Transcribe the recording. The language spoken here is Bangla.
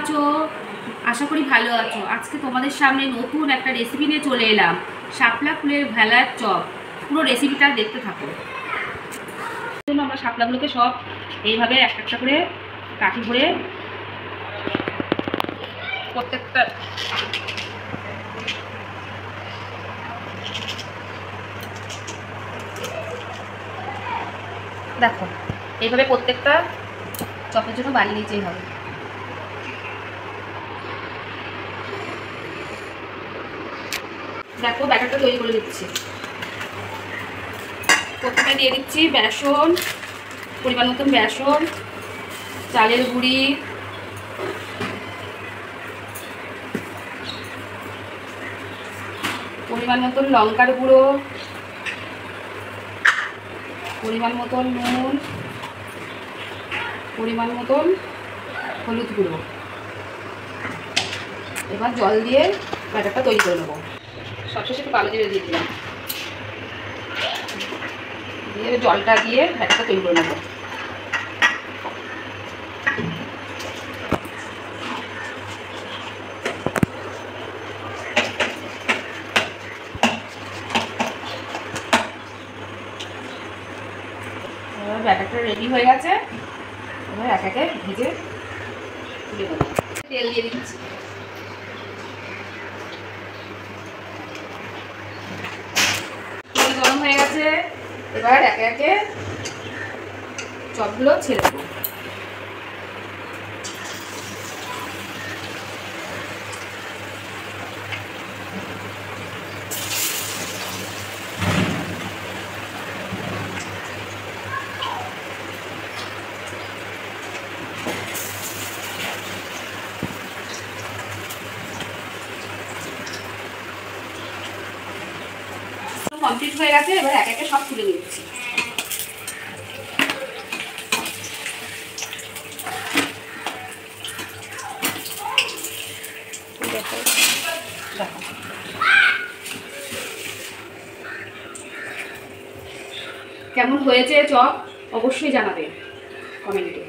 আছো? আশা করি ভালো আছো। আজকে তোমাদের সামনে নতুন একটা রেসিপি নিয়ে চলে এলাম, শাপলা ফুলের ভেলার চপ। পুরো রেসিপিটা দেখতে থাকো। আমরা শাপলাগুলোকে সব এইভাবে একটা একটা করে কাঠি ভরে প্রত্যেকটা দেখো এইভাবে প্রত্যেকটা চপের জন্য বানিয়ে নিতেই হবে। দেখো ব্যাটারটা তৈরি করে দিচ্ছি। প্রথমে দিয়ে দিচ্ছি বেসন, পরিমাণ মতন বেসন, চালের গুঁড়ি, পরিমাণ মতন লঙ্কার গুঁড়ো, পরিমাণ মতন নুন, পরিমাণ মতন হলুদ গুঁড়ো। এবার জল দিয়ে ব্যাটারটা তৈরি করে নেবো। সবশেষে একটু কালো জিরে দিয়ে দিলাম, দিয়ে জলটা দিয়ে ব্যাটারটা তৈরি করে নেবো। ব্যাটারটা রেডি হয়ে গেছে। এবার এক একে ভেজে তুলে নেবো। তেল দিয়ে দিচ্ছি। তেল গরম হয়ে গেছে। এবার একে একে চপগুলো ছেড়ে দেবো। কমপ্লিট হয়ে গেছে। এবার এক একে সব তুলে নিচ্ছি। কেমন হয়েছে চপ অবশ্যই জানাবে কমেন্টে।